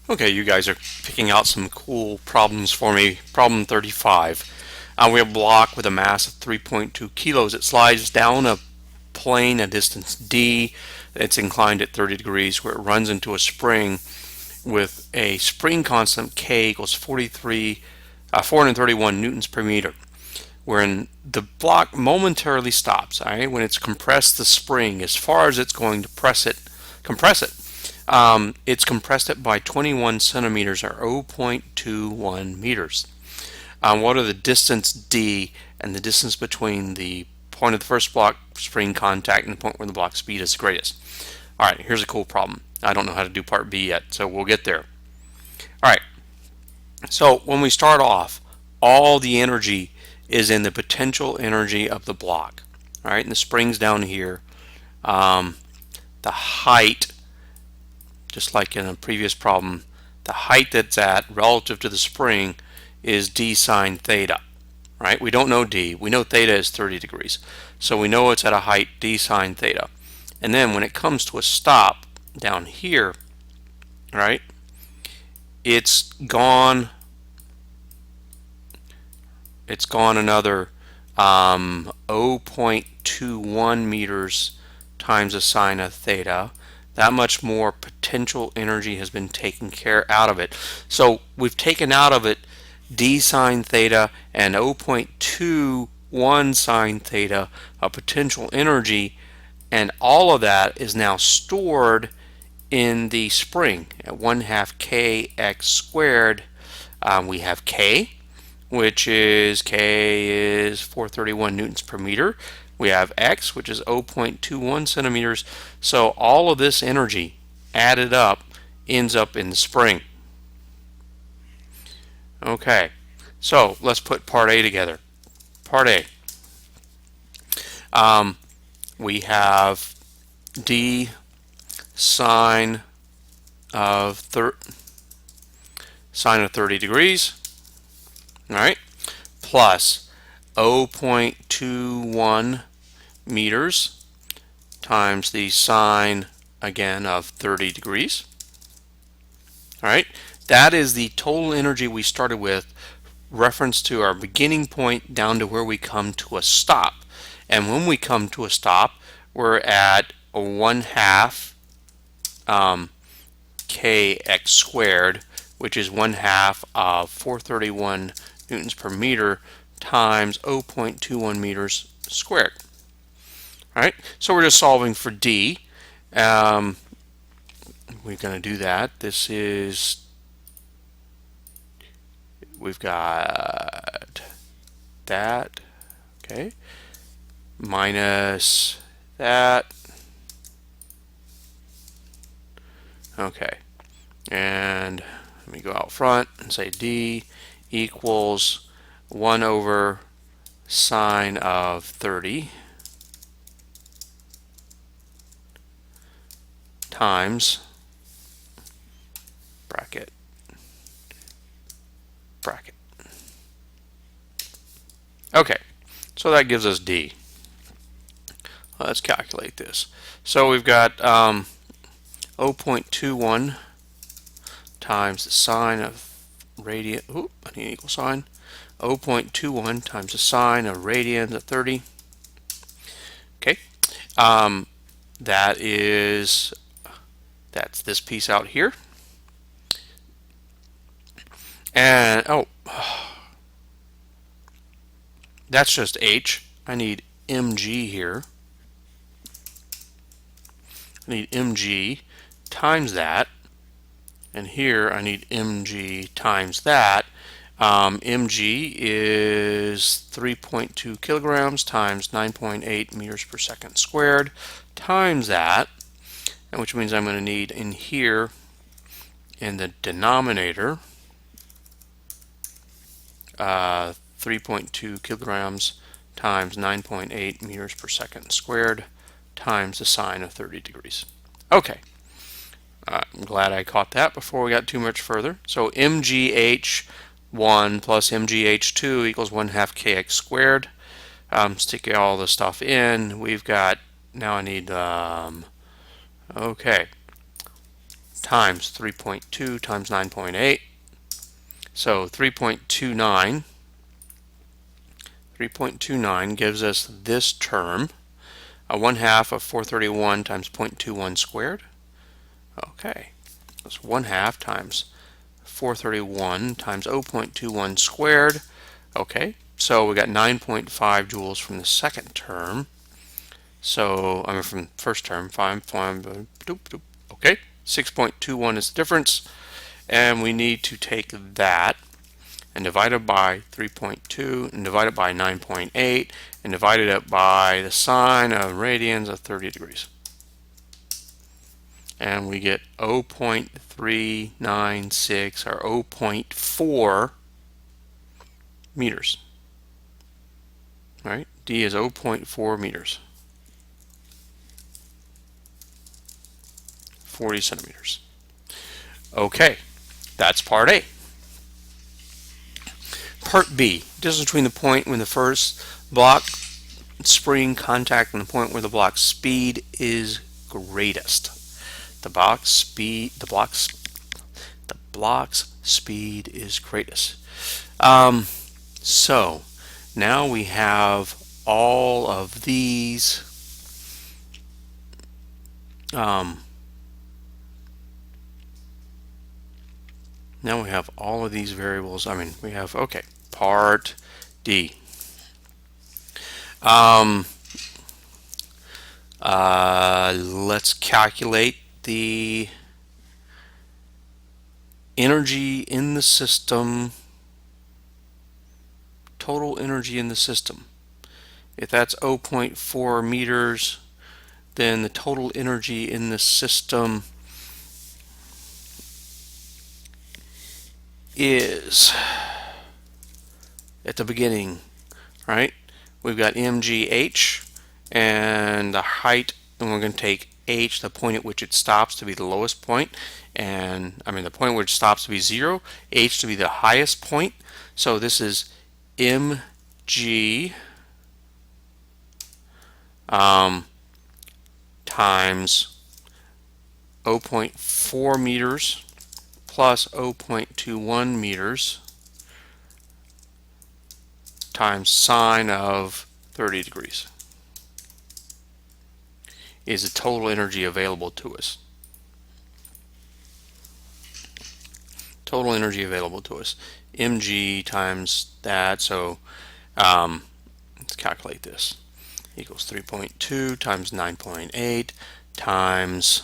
Okay, you guys are picking out some cool problems for me. Problem 35. We have a block with a mass of 3.2 kilos. It slides down a plane at distance d. It's inclined at 30 degrees where it runs into a spring with a spring constant k equals 431 newtons per meter. Wherein the block momentarily stops. All right, when it's compressed the spring as far as it's going to compress it. It's compressed it by 21 centimeters or 0.21 meters. What are the distance d and the distance between the point of the first block spring contact and the point where the block speed is greatest? All right, here's a cool problem. I don't know how to do part B yet, so we'll get there. All right, so when we start off, all the energy is in the potential energy of the block. All right, and the spring's down here. The height, just like in a previous problem, the height that's at relative to the spring is d sine theta. Right? We don't know d. We know theta is 30 degrees. So we know it's at a height d sine theta. And then when it comes to a stop down here, right, it's gone another 0.21 meters times the sine of theta. That much more potential energy has been taken out of it. So we've taken out of it d sine theta and 0.21 sine theta of potential energy, and all of that is now stored in the spring at 1/2 kx squared. We have k, which is k is 431 newtons per meter. We have x, which is 0.21 centimeters. So all of this energy added up ends up in the spring. Okay, so let's put part A together. Part A. We have d sine of 30 degrees, all right, plus 0.21 meters times the sine again of 30 degrees. All right, that is the total energy we started with, reference to our beginning point down to where we come to a stop. And when we come to a stop, we're at a 1/2 kx squared, which is 1/2 of 431 newtons per meter times 0.21 meters squared. All right, so we're just solving for d. We're going to do that. We've got that, okay, minus that, okay, and let me go out front and say d equals 1 over sine of 30 times bracket. Okay, so that gives us d. Let's calculate this. So we've got 0.21 times the sine of radian. Oop, I need an equal sign. 0.21 times the sine of radians of 30. Okay, that's this piece out here. And that's just h. I need mg here. I need mg times that, and here I need mg times that. Mg is 3.2 kilograms times 9.8 meters per second squared times that, and which means I'm going to need in here in the denominator 3.2 kilograms times 9.8 meters per second squared times the sine of 30 degrees. Okay, I'm glad I caught that before we got too much further. So mgh1 plus mgh2 equals 1/2 kx squared. Stick all the stuff in. We've got, now I need, okay, times 3.2 times 9.8. So 3.29 gives us this term, 1/2 of 431 times 0.21 squared. Okay, that's 1/2 times 431 times 0.21 squared. Okay, so we got 9.5 joules from the second term. So, I mean from first term, 5, okay, 6.21 is the difference, and we need to take that and divide it by 3.2 and divide it by 9.8 and divide it by the sine of radians of 30 degrees. And we get 0.396 or 0.4 meters. All right, D is 0.4 meters. 40 centimeters. Okay, that's part A. Part B, distance between the point when the first block spring contact and the point where the block speed is greatest. The block's speed is greatest. So now we have all of these now we have all of these variables. I mean, we have, okay, part D. Let's calculate the energy in the system, total energy in the system. If that's 0.4 meters, then the total energy in the system is, at the beginning, right? We've got mgh, and the height, and we're going to take h, the point at which it stops, to be the lowest point, and I mean the point where it stops to be 0, h to be the highest point. So this is mg times 0.4 meters plus 0.21 meters times sine of 30 degrees is the total energy available to us. Total energy available to us. mg times that, so let's calculate this. Equals 3.2 times 9.8 times,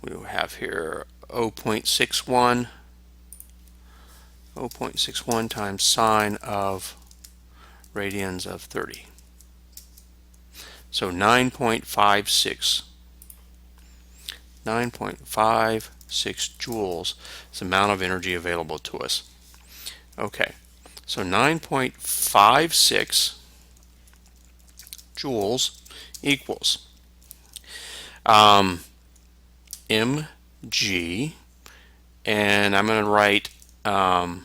we have here 0.61 times sine of radians of 30. So 9.56 joules is the amount of energy available to us. Okay, so 9.56 joules equals mg, and I'm going to write mg,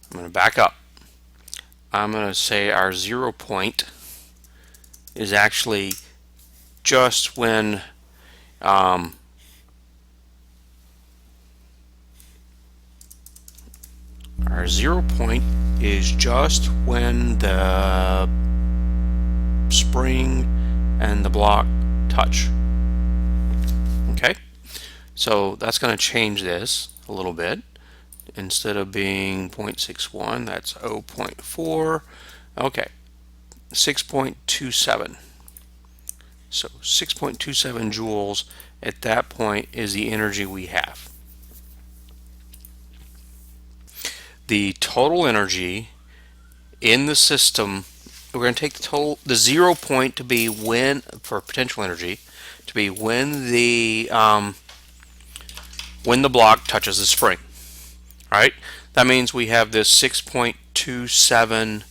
I'm going to back up. I'm going to say our 0 point is actually just when our 0 point is just when the spring and the block touch. Okay, so that's going to change this a little bit. Instead of being 0.61, that's 0.4. Okay, 6.27. So 6.27 joules at that point is the energy we have. The total energy in the system, we're going to take the 0 point to be when, for potential energy, to be when the block touches the spring. Right? That means we have this 6.27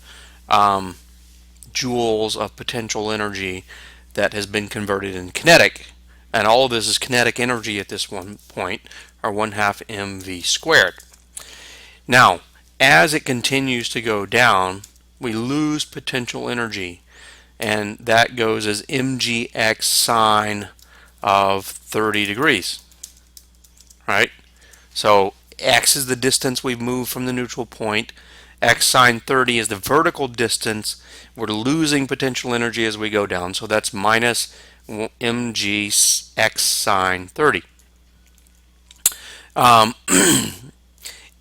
joules of potential energy that has been converted in kinetic And all of this is kinetic energy at this one point, or 1/2 mv squared. Now, as it continues to go down, we lose potential energy, and that goes as mgx sine of 30 degrees, right? So x is the distance we've moved from the neutral point. X sine 30 is the vertical distance. We're losing potential energy as we go down, so that's minus mgx sine 30.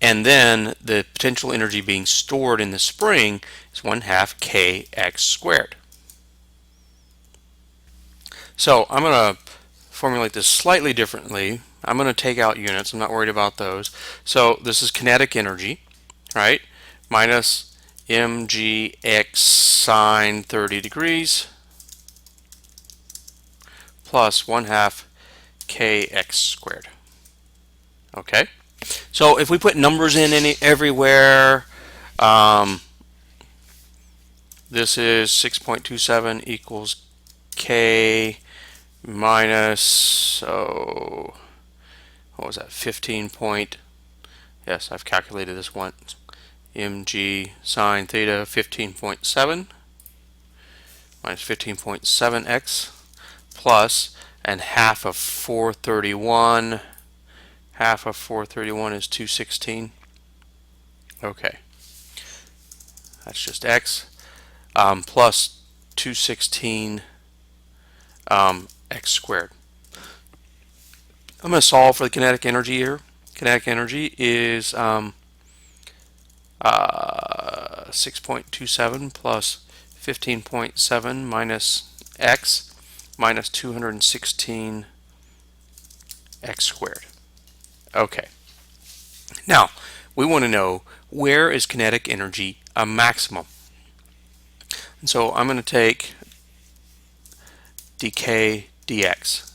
And then the potential energy being stored in the spring is 1/2 kx squared. So I'm going to formulate this slightly differently. I'm going to take out units. I'm not worried about those. So this is kinetic energy, right? Minus mgx sine 30 degrees plus 1/2 kx squared. Okay? So if we put numbers in everywhere, this is 6.27 equals k minus, so what was that, 15 point, yes, I've calculated this once, mg sine theta 15.7 minus 15.7x plus, and half of 431, half of 431 is 216. Okay, that's just x, plus 216 x squared. I'm going to solve for the kinetic energy here. Kinetic energy is 6.27 plus 15.7 minus x minus 216 x squared. Okay. Now, we want to know, where is kinetic energy a maximum? And so I'm going to take dk dx.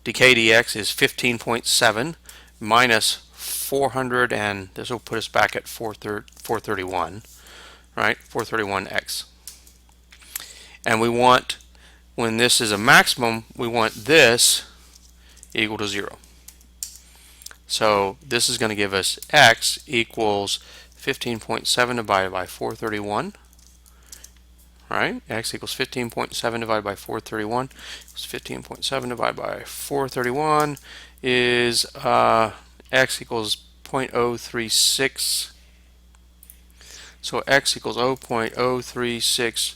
dk dx is 15.7 minus 400, and this will put us back at 431, right? 431x. And we want, when this is a maximum, we want this equal to 0. So this is going to give us x equals 15.7 divided by 431. Right? X equals 15.7 divided by 431. 15.7 divided by 431 is x equals 0.036. So x equals 0.036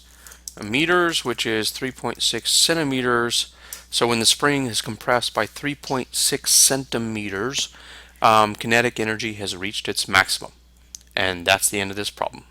meters, which is 3.6 centimeters. So when the spring is compressed by 3.6 centimeters, kinetic energy has reached its maximum. And that's the end of this problem.